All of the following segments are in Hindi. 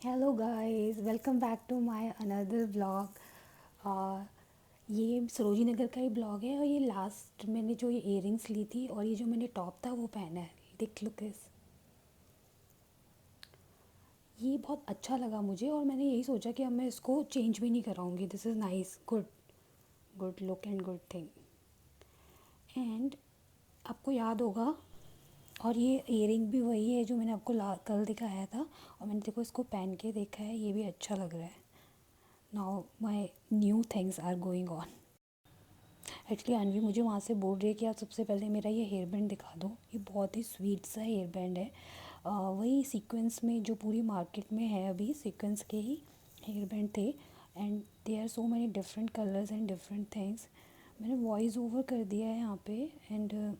Hello guys, welcome back to my another blog. ये सरोजी नगर का ही ब्लॉग है। और ये लास्ट मैंने जो ये इयररिंग्स ली थी और ये जो मैंने टॉप था वो पहना है। देख लुक इस, ये बहुत अच्छा लगा मुझे और मैंने यही सोचा कि अब मैं इसको चेंज भी नहीं कराऊंगी। This is nice, good good look and good thing. And आपको याद होगा, और ये इयररिंग भी वही है जो मैंने आपको कल दिखाया था, और मैंने देखो इसको पहन के देखा है, ये भी अच्छा लग रहा है। Now my new things are going on. Actually Anvi मुझे वहाँ से बोल रही है कि आप सबसे पहले मेरा ये हेयर बैंड दिखा दो। ये बहुत ही स्वीट सा हेयर बैंड है। वही सीक्वेंस में जो पूरी मार्केट में है, अभी सीक्वेंस के ही हेयर बैंड थे। And they are so many different colours and different things. मैंने वॉइस ओवर कर दिया है यहाँ पे। एंड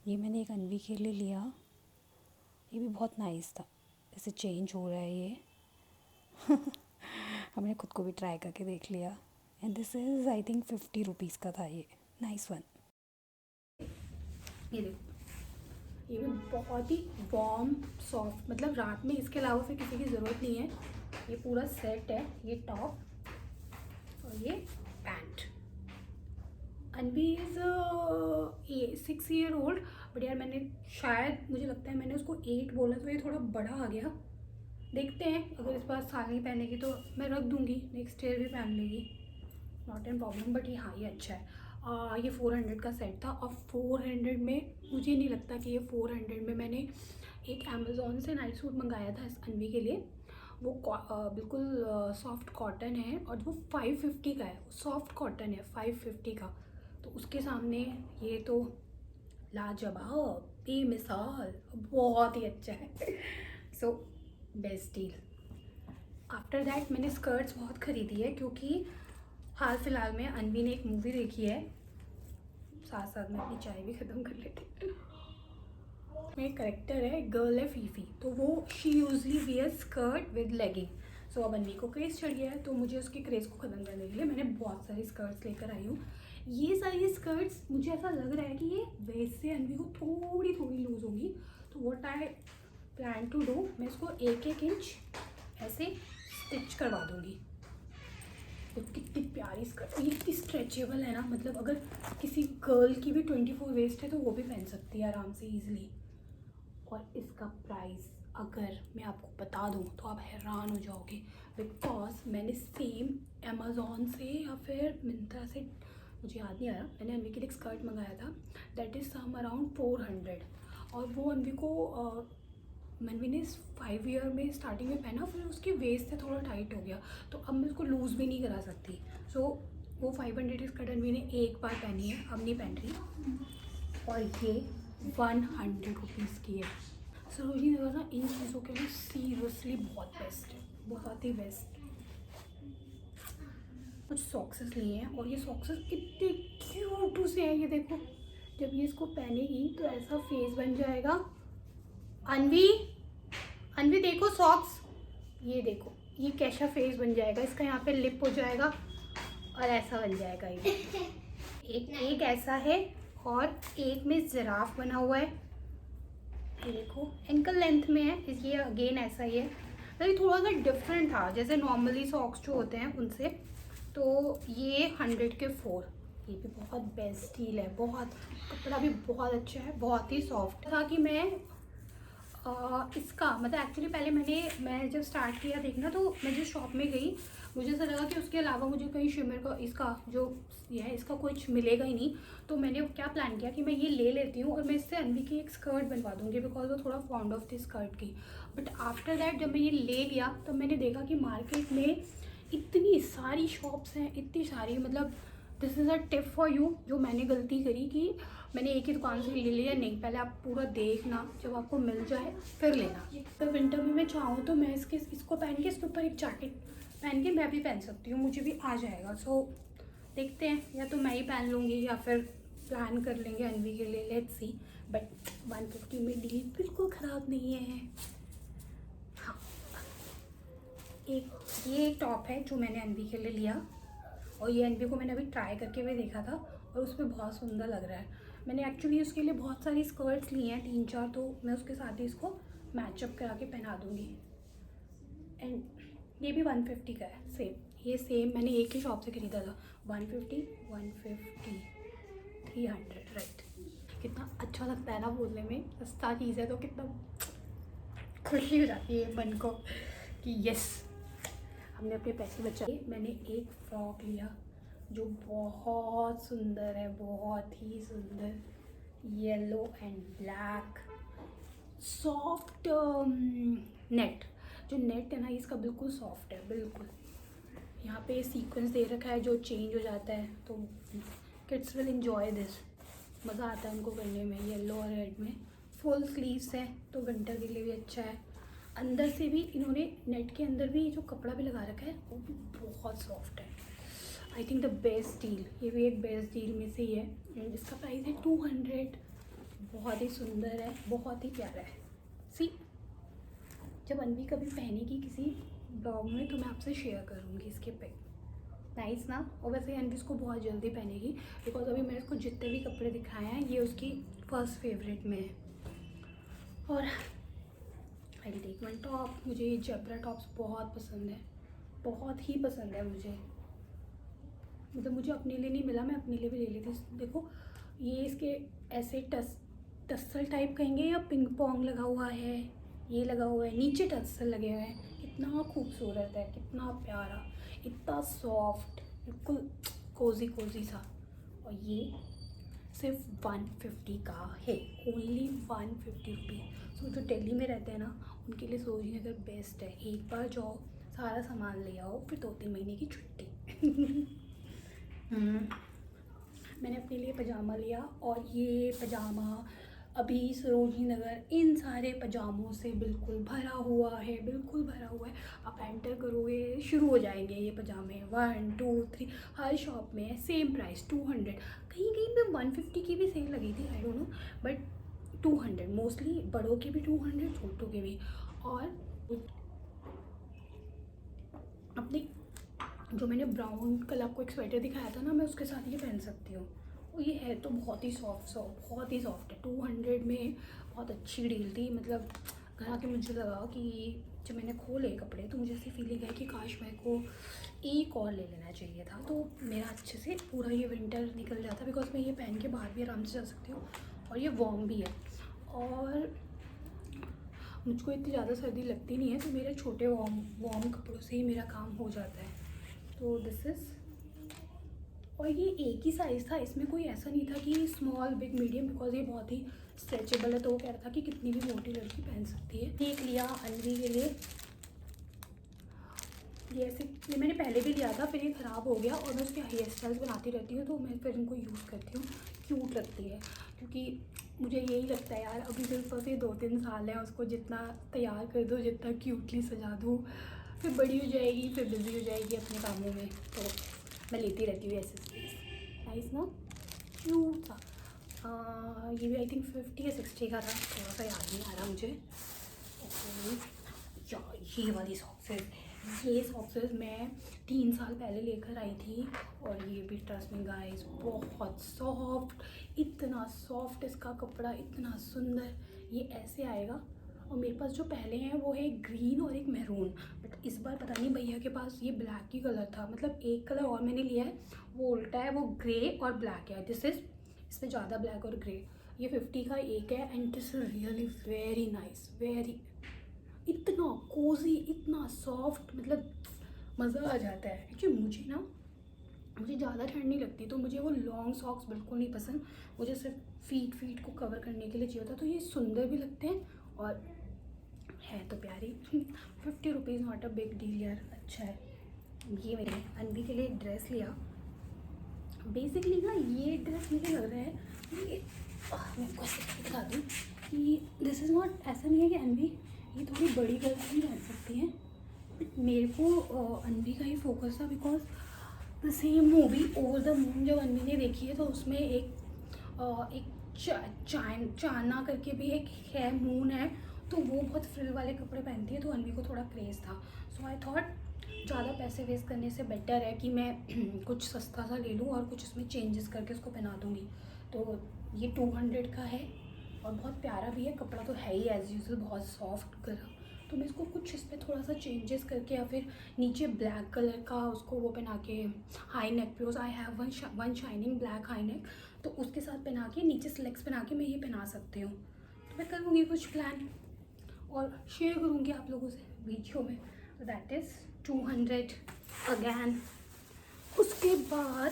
ये मैंने एक अनवी के लिए लिया, ये भी बहुत नाइस था। ऐसे चेंज हो रहा है ये। हमने खुद को भी ट्राई करके देख लिया। And this is I think 50 rupees का था ये। Nice one. ये देखो, ये भी बहुत ही वार्म सॉफ्ट, मतलब रात में इसके अलावा फिर किसी की ज़रूरत नहीं है। ये पूरा सेट है, ये टॉप और ये पैंट। अनवी इज़ ये 6 ईयर ओल्ड, बट यार मैंने शायद, मुझे लगता है मैंने उसको 8 बोला, तो ये थोड़ा बड़ा आ गया। देखते हैं, अगर इस बार साल नहीं पहनेगी तो मैं रख दूँगी, नेक्स्ट ईयर भी पहन लेगी, नॉट एन प्रॉब्लम। बट ये हाँ, ये अच्छा है। ये 400 का सेट था, और 400 में मुझे नहीं लगता कि ये 400 में, मैंने एक अमेज़ोन से नाइट सूट मंगाया था इस अनवी के लिए। वो बिल्कुल सॉफ्ट कॉटन है, और वो 550 का है। सॉफ्ट कॉटन है 550 का, तो उसके सामने ये तो लाजवाब, बेमिसाल, बहुत ही अच्छा है। So best deal. After that मैंने स्कर्ट्स बहुत ख़रीदी है, क्योंकि हाल फिलहाल में अनवी ने एक मूवी देखी है। साथ साथ में अपनी चाय भी ख़त्म कर लेते हैं। एक करेक्टर है, गर्ल है फीफी, तो वो she usually wear skirt with legging. So अब अनवी को क्रेज़ चढ़ गया है, तो मुझे उसके क्रेज़ को ख़त्म करने के लिए मैंने बहुत सारी स्कर्ट्स लेकर आई हूँ। ये सारी स्कर्ट्स मुझे ऐसा लग रहा है कि ये वेस्ट से अनवी को थोड़ी थोड़ी लूज़ होगी। तो what I plan to do, मैं इसको 1-1 इंच ऐसे स्टिच करवा दूँगी। तो कितनी प्यारी स्कर्ट, और ये कितनी स्ट्रेचेबल है ना, मतलब अगर किसी गर्ल की भी 24 वेस्ट है तो वो भी पहन सकती है आराम से ईजिली। और इसका प्राइस अगर मैं आपको बता दूँ तो आप हैरान हो जाओगे, बिकॉज मैंने सेम अमेज़ॉन से या फिर मिंत्रा से, मुझे याद नहीं आ रहा, मैंने अनवी के लिए एक स्कर्ट मंगाया था, दैट इज़ सम अराउंड 400। और वो अनवी को मनवी ने 5 ईयर में स्टार्टिंग में पहना, फिर उसके वेस्ट से थोड़ा टाइट हो गया, तो अब मैं उसको लूज़ भी नहीं करा सकती। सो वो 500 स्कर्ट अनवी ने एक बार पहनी है, अब नहीं पहन रही। और ये 100 रुपीज़ की है। सरोजी नगर ना इन चीज़ों के लिए सीरियसली बहुत बेस्ट है, बहुत ही बेस्ट। कुछ सॉक्सेस लिए हैं, और ये सॉक्सेस इतने क्यूट से हैं, ये देखो। जब ये इसको पहनेगी तो ऐसा फेस बन जाएगा। अनवी, अनवी देखो सॉक्स, ये देखो, ये कैसा फेस बन जाएगा इसका, यहाँ पे लिप हो जाएगा और ऐसा बन जाएगा ये। एक ऐसा है, और एक में जिराफ बना हुआ है, ये देखो एंकल लेंथ में है। ये अगेन ऐसा ही है, मतलब थोड़ा सा डिफरेंट था जैसे नॉर्मली सॉक्स जो होते हैं उनसे। तो ये 100 के 4, ये भी बहुत बेस्ट डील है, बहुत, कपड़ा भी बहुत अच्छा है, बहुत ही सॉफ्ट था। कि मैं इसका मतलब एक्चुअली पहले मैं जब स्टार्ट किया देखना, तो मैं जिस शॉप में गई, मुझे ऐसा लगा कि उसके अलावा मुझे कहीं शिमर का इसका जो ये है इसका कुछ मिलेगा ही नहीं। तो मैंने क्या प्लान किया कि मैं ये ले लेती हूँ, और मैं इससे अनवी की एक स्कर्ट बनवा दूँगी, बिकॉज वो थोड़ा फॉन्ड ऑफ थी स्कर्ट की। बट आफ्टर दैट जब मैं ये ले लिया, तब मैंने देखा कि मार्केट में इतनी सारी शॉप्स हैं, इतनी सारी, मतलब this is a tip for you, जो मैंने गलती करी कि मैंने एक ही दुकान से ले लिया। नहीं, पहले आप पूरा देखना, जब आपको मिल जाए फिर लेना। तो विंटर में मैं चाहूँ तो मैं इसको पहन के इसके ऊपर एक जैकेट पहन के मैं भी पहन सकती हूँ, मुझे भी आ जाएगा। सो देखते हैं, या तो मैं ही पहन लूँगी या फिर प्लान कर लेंगे अनवी के लिए, लेट्स सी। बट 150 में डील बिल्कुल ख़राब नहीं है। हाँ, ये एक टॉप है जो मैंने अनवी के लिए लिया, और ये अनवी को मैंने अभी ट्राई करके भी देखा था, और उस पर बहुत सुंदर लग रहा है। मैंने एक्चुअली उसके लिए बहुत सारी स्कर्ट्स ली हैं, 3-4, तो मैं उसके साथ ही इसको मैचअप करा के पहना दूँगी। एंड ये भी 150 का है सेम। ये सेम मैंने एक ही शॉप से ख़रीदा था। 150, 150, 300, राइट। कितना अच्छा लगता है ना बोलने में, सस्ता चीज़ है तो कितना खुशी हो जाती है मन को कि यस हमने अपने पैसे बचाए। मैंने एक फ्रॉक लिया जो बहुत सुंदर है, बहुत ही सुंदर, yellow and black, soft net. जो नेट है ना इसका बिल्कुल सॉफ्ट है, बिल्कुल। यहाँ पे सीक्वेंस दे रखा है जो चेंज हो जाता है, तो किड्स विल एंजॉय दिस। मज़ा आता है उनको करने में। येलो और रेड में फुल स्लीव्स है तो विंटर के लिए भी अच्छा है। अंदर से भी इन्होंने नेट के अंदर भी जो कपड़ा भी लगा रखा है वो भी बहुत सॉफ्ट है। I think the best deal, ये भी एक बेस्ट डील में से ही है। एंड इसका प्राइस है 200। बहुत ही सुंदर है, बहुत ही प्यारा है। सी जब अनवी कभी पहनेगी किसी ब्लॉग में तो मैं आपसे शेयर करूँगी इसके पिक। नाइस ना। और वैसे अनवी इसको बहुत जल्दी पहनेगी बिकॉज अभी मैंने इसको जितने भी कपड़े दिखाए हैं ये उसकी फर्स्ट फेवरेट में है। और आई टेक वन टॉप। मुझे ये जेब्रा टॉप्स बहुत पसंद है, बहुत ही पसंद है मुझे। मतलब मुझे अपने लिए नहीं मिला, मैं अपने लिए भी ले लेती। देखो ये इसके ऐसे टस्सल टाइप कहेंगे या पिंग पोंग लगा हुआ है, ये लगा हुआ है, नीचे टस्सल लगे हुए हैं। कितना खूबसूरत है, कितना प्यारा, इतना सॉफ्ट, बिल्कुल कोजी कोजी सा। और ये सिर्फ 150 का है, ओनली 150 रुपीज़। सो जो दिल्ली में रहते हैं ना उनके लिए सरोजनी नगर बेस्ट है। एक बार जाओ, सारा सामान ले आओ, फिर 2-3 महीने की छुट्टी। मैंने अपने लिए पजामा लिया और ये पजामा अभी सरोजनी नगर इन सारे पजामों से बिल्कुल भरा हुआ है, बिल्कुल भरा हुआ है। आप एंटर करोगे शुरू हो जाएंगे ये पजामे, 1, 2, 3। हर शॉप में सेम प्राइस 200। कहीं कहीं पे 150 की भी सेल लगी थी, I don't know, but 200 mostly. बड़ों के भी 200, छोटों के भी। और अपनी जो मैंने ब्राउन कलर आपको एक स्वेटर दिखाया था ना, मैं उसके साथ ये पहन सकती हूँ। और ये है तो बहुत ही सॉफ्ट बहुत ही सॉफ्ट है। 200 में बहुत अच्छी डील थी। मतलब घर आके मुझे लगा कि जब मैंने खोले कपड़े तो मुझे ऐसी फीलिंग है कि काश मेरे को एक और ले लेना चाहिए था, तो मेरा अच्छे से पूरा ये विंटर निकल जाता। बिकॉज मैं ये पहन के बाहर भी आराम से जा सकती हूँ और ये वार्म भी है। और मुझको इतनी ज़्यादा सर्दी लगती नहीं है, तो मेरे छोटे वार्म कपड़ों से ही मेरा काम हो जाता है। तो दिस इज़, और ये एक ही साइज़ था, इसमें कोई ऐसा नहीं था कि स्मॉल बिग मीडियम, बिकॉज ये बहुत ही स्ट्रेचेबल है। तो वो कह रहा था कि कितनी भी मोटी लड़की पहन सकती है। एक लिया अनवी के लिए, ये ऐसे ये मैंने पहले भी लिया था, फिर ये ख़राब हो गया और मैं उसके हेयर स्टाइल्स बनाती रहती हूँ तो मैं फिर इनको यूज़ करती हूँ। क्यूट लगती है, क्योंकि मुझे यही लगता है यार अभी सिर्फ बस ये 2-3 साल है, उसको जितना तैयार कर दो, जितना क्यूटली सजा दूँ, फिर बड़ी हो जाएगी, फिर बिजी हो जाएगी अपने कामों में, तो मैं लेती रहती हूँ एसेसरीज। नाइस ना, क्यूट था। ये भी आई थिंक 50 या 60 का था, थोड़ा सा याद नहीं आ रहा मुझे। यार ये वाली सॉक्सेस, ये सॉक्सेस मैं 3 साल पहले लेकर आई थी और ये भी ट्रस्ट मी गाइस बहुत सॉफ्ट, इतना सॉफ्ट इसका कपड़ा, इतना सुंदर। ये ऐसे आएगा। और मेरे पास जो पहले हैं वो है एक ग्रीन और एक मैरून, बट इस बार पता नहीं भैया के पास ये ब्लैक ही कलर था। मतलब एक कलर और मैंने लिया है, वो उल्टा है, वो ग्रे और ब्लैक है। दिस इज़, इसमें ज़्यादा ब्लैक और ग्रे। ये 50 का एक है and this is really very nice, very, इतना कोजी, इतना सॉफ्ट, मतलब मज़ा आ जाता है। एक्चुअली मुझे ज़्यादा ठंड नहीं लगती, तो मुझे वो लॉन्ग सॉक्स बिल्कुल नहीं पसंद। मुझे सिर्फ फीट को कवर करने के लिए चाहिए होता। तो ये सुंदर भी लगते हैं और है तो प्यारी। 50 rupees not a big deal यार, अच्छा है। ये मैंने अनवी के लिए एक ड्रेस लिया। बेसिकली ना ये ड्रेस मुझे लग रहा है ये, मैं आपको ऐसे दिखा दूँ कि दिस इज़ नॉट, ऐसा नहीं है कि अनवी ये थोड़ी बड़ी गर्ल्स भी पहन सकती हैं, बट मेरे को अनवी का ही फोकस था। Because the same movie over the moon जब अनवी ने देखी है तो उसमें एक चाइना करके भी एक है, मून है, तो वो बहुत फ्रिल वाले कपड़े पहनती है, तो अनवी को थोड़ा क्रेज़ था। सो आई थॉट ज़्यादा पैसे वेस्ट करने से बेटर है कि मैं कुछ सस्ता सा ले लूँ और कुछ इसमें चेंजेस करके उसको पहना दूँगी। तो ये 200 का है और बहुत प्यारा भी है। कपड़ा तो है ही एज़ यूजुअल, बहुत सॉफ्ट गर्म, तो मैं इसको कुछ इस पर थोड़ा सा चेंजेस करके या फिर नीचे ब्लैक कलर का उसको वो पहना के हाई नेक पे, I have one shining black high neck, तो उसके साथ पहना के नीचे स्लेक्स पहना के मैं ये पहना सकती हूँ। तो मैं करूँगी कुछ प्लान और शेयर करूँगी आप लोगों से वीडियो में। That is 200 again. उसके बाद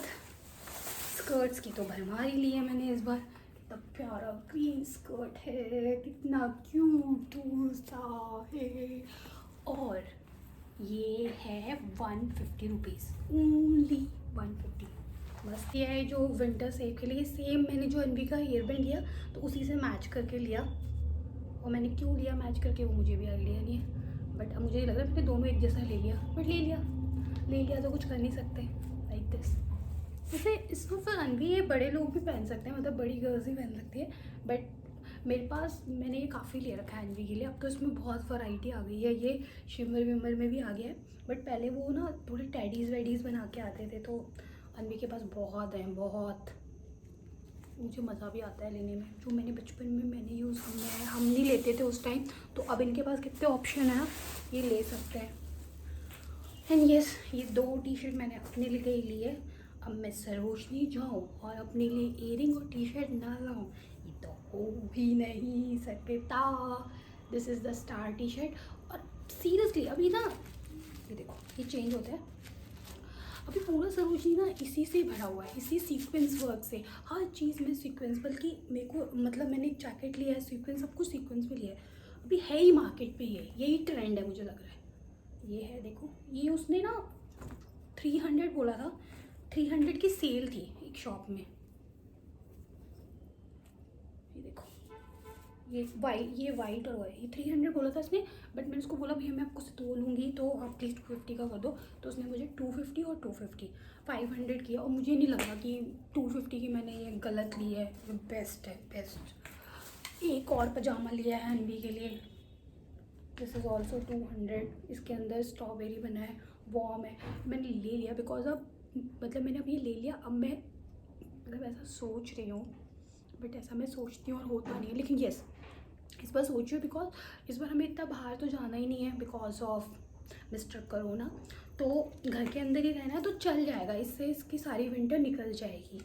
स्कर्ट्स की तो भरमार ही ली है मैंने इस बार। कितना प्यारा ग्रीन स्कर्ट है, कितना क्यूट सा है। और ये है 150 रुपीज़, ओनली 150। बस ये है जो विंटर सेल के लिए। सेम मैंने जो अनवी का हेयर बैंड लिया तो उसी से मैच करके लिया। और मैंने क्यों लिया मैच करके वो मुझे भी आइडिया नहीं है, बट अब मुझे लग रहा है मैंने दोनों एक जैसा ले लिया। बट ले लिया तो कुछ कर नहीं सकते। Like this. वैसे इसको फिर अनवी ये बड़े लोग भी पहन सकते हैं, मतलब बड़ी गर्ल्स ही पहन सकती है। बट मेरे पास मैंने ये काफ़ी ले रखा है अनवी के लिए। अब तो इसमें बहुत वैरायटी आ गई है, ये शिमर विमर में भी आ गया है। बट पहले वो ना थोड़े टैडीज़ वैडीज़ बना के आते थे, तो अनवी के पास बहुत हैं, बहुत। मुझे मज़ा भी आता है लेने में। जो मैंने बचपन में मैंने यूज़ हम नहीं लेते थे उस टाइम, तो अब इनके पास कितने ऑप्शन है, ये ले सकते हैं। एंड यस, ये 2 टी-शर्ट मैंने अपने लिए लिए। अब मैं सरोजनी जाऊँ और अपने लिए इयरिंग और टी-शर्ट ना लाऊँ, ये तो हो भी नहीं सकता। This is the star t-shirt. और सीरियसली अभी ना ये देखो, ये चेंज होता है। अभी पूरा सरोजनी ना इसी से भरा हुआ है, इसी सीक्वेंस वर्क से। हर चीज़ में सीक्वेंस, बल्कि मेरे को मतलब मैंने एक जैकेट लिया है सीक्वेंस, सब कुछ सीक्वेंस में लिया है। अभी है ही मार्केट पे, यही ट्रेंड है मुझे लग रहा है। ये है देखो, ये उसने ना 300 बोला था, 300 की सेल थी एक शॉप में। ये देखो, ये वाइट और वाइट, ये 300 बोला था इसने। बट मैंने उसको बोला भैया मैं आपको से 2 लूँगी तो आप प्लीज़ 250 का कर दो। तो उसने मुझे 250 और 250 500 किया। और मुझे नहीं लगा कि 250 की मैंने ये गलत ली है, बेस्ट है, बेस्ट। एक और पजामा लिया है अनवी के लिए, दिस इज़ ऑल्सो 200। इसके अंदर स्ट्रॉबेरी बना है, वॉर्म है। मैंने ले लिया बिकॉज अब मतलब मैंने अब ये ले लिया। अब मैं मतलब ऐसा सोच रही हूँ, बट ऐसा मैं सोचती हूँ और होता नहीं है। लेकिन येस, इस बार सोच रही हूँ बिकॉज इस बार हमें इतना बाहर तो जाना ही नहीं है बिकॉज ऑफ मिस्टर करोना। तो घर के अंदर ही रहना है तो चल जाएगा, इससे इसकी सारी विंटर निकल जाएगी।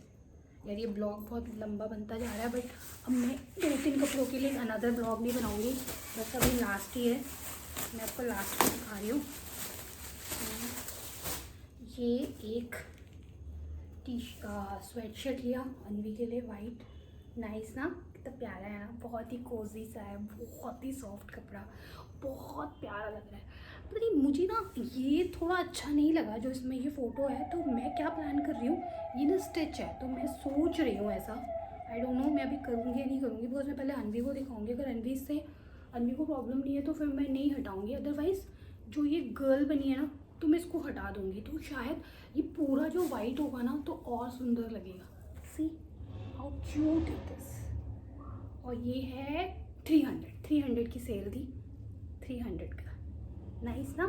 यार ये ब्लॉग बहुत लंबा बनता जा रहा है, बट अब मैं 2-3 कपड़ों के लिए अनदर ब्लॉग नहीं बनाऊँगी। बस अभी लास्ट ही है, मैं आपको लास्ट में दिखा रही हूँ। ये एक स्वेट शर्ट लिया अनवी के लिए, वाइट। नाइस ना, कितना प्यारा है ना, बहुत ही कोजी सा है, बहुत ही सॉफ्ट कपड़ा, बहुत प्यारा लग रहा है। पता नहीं मुझे ना ये थोड़ा अच्छा नहीं लगा जो इसमें ये फ़ोटो है। तो मैं क्या प्लान कर रही हूँ, ये ना स्टिच है, तो मैं सोच रही हूँ ऐसा, आई डोंट नो मैं अभी करूँगी या नहीं करूँगी। बिकॉज मैं पहले अनवी को दिखाऊँगी, अगर अनवी को प्रॉब्लम नहीं है तो फिर मैं नहीं हटाऊँगी। अदरवाइज़ जो ये गर्ल बनी है ना, तो मैं इसको हटा दूँगी, तो शायद ये पूरा जो वाइट होगा ना तो और सुंदर लगेगा। See how cute it is. और ये है 300 की सेल थी, 300 का। नाइस ना।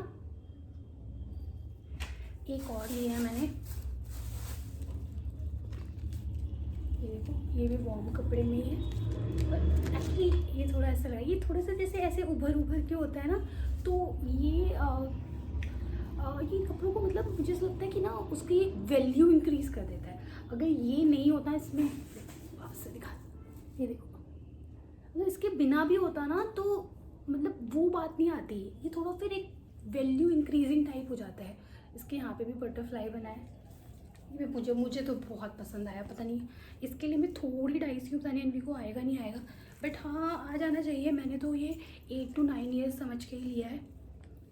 एक और लिया है मैंने, ये देखो, ये भी वार्म कपड़े में ही है। पर एक्चुअली ये थोड़ा ऐसा लगा, ये थोड़ा सा जैसे ऐसे उभर के होता है ना, तो ये कपड़ों को मतलब मुझे ऐसा लगता है कि ना उसकी वैल्यू इंक्रीज़ कर देता है। अगर ये नहीं होता इसमें, वापस से दिखा, ये देखो, अगर इसके बिना भी होता ना तो मतलब वो बात नहीं आती। ये थोड़ा फिर एक वैल्यू इंक्रीजिंग टाइप हो जाता है। इसके यहाँ पे भी बटरफ्लाई बना है, ये भी मुझे तो बहुत पसंद आया। पता नहीं इसके लिए मैं थोड़ी डाइस की, पता नहीं अनवी को आएगा नहीं आएगा, बट हाँ आ जाना चाहिए। मैंने तो ये 8 to 9 ईयर्स समझ के ही लिया है।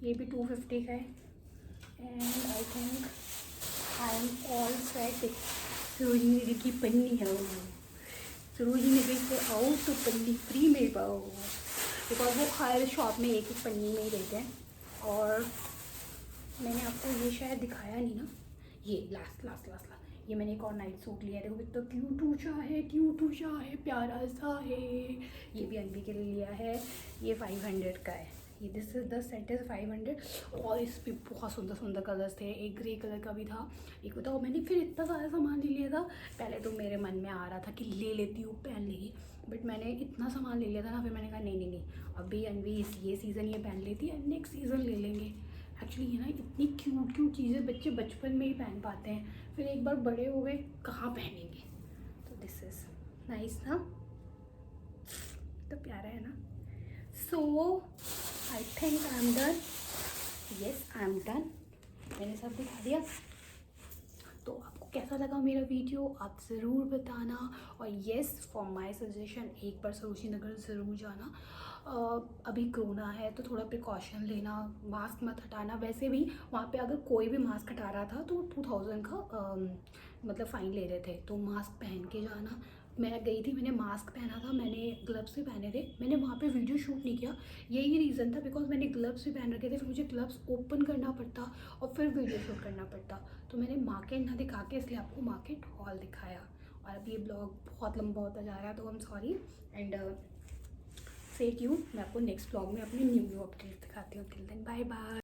ये भी 250 का है। And I think I am all set. Sarojini Nagar की पन्नी है, सरोजिनी नगर से आओ तो पन्नी फ्री में पाओ, बिकॉज वो हर शॉप में एक पन्नी में ही देते हैं। और मैंने आपको ये शायद दिखाया नहीं ना, ये लास्ट ये मैंने एक और नाइट सूट लिया है। देखो कितना क्यूट सा है, प्यारा सा है। ये भी अनवी के लिए लिया है, ये 500 का है। ये this is the set is 500 और इस पे बहुत सुंदर सुंदर कलर्स थे। एक ग्रे कलर का भी था, एक बताओ। मैंने फिर इतना सारा सामान ले लिया था। पहले तो मेरे मन में आ रहा था कि ले लेती हूँ, पहन लेगी, बट मैंने इतना सामान ले लिया था ना, फिर मैंने कहा नहीं नहीं नहीं, अभी अनवी ये सीज़न ये पहन लेती है, नेक्स्ट सीज़न ले लेंगे। एक्चुअली ये ना इतनी क्यूट क्यूट चीज़ें बच्चे बचपन में ही पहन पाते हैं, फिर एक बार बड़े हो गए कहाँ पहनेंगे। तो दिस इज़ नाइस ना, तो प्यारा है ना। So I think I am done. Yes I am done, मैंने सब दिखा दिया। तो आपको कैसा लगा मेरा वीडियो आप ज़रूर बताना। और येस फॉर माय सजेशन, एक बार सरोजनी नगर ज़रूर जाना। अभी कोरोना है तो थोड़ा प्रिकॉशन लेना, मास्क मत हटाना। वैसे भी वहाँ पे अगर कोई भी मास्क हटा रहा था तो 2000 का मतलब फ़ाइन ले रहे थे, तो मास्क पहन के जाना। मैं गई थी, मैंने मास्क पहना था, मैंने ग्लव्स भी पहने थे। मैंने वहाँ पे वीडियो शूट नहीं किया, यही रीज़न था, बिकॉज मैंने ग्लव्स भी पहन रखे थे, फिर मुझे ग्लव्स ओपन करना पड़ता और फिर वीडियो शूट करना पड़ता। तो मैंने मार्केट ना दिखा के इसलिए आपको मार्केट हॉल दिखाया। और अब ये ब्लॉग बहुत लंबा होता जा रहा है, तो I am sorry and stay tuned. मैं आपको नेक्स्ट ब्लॉग में अपने न्यू अपडेट दिखाती हूँ। Till then bye bye.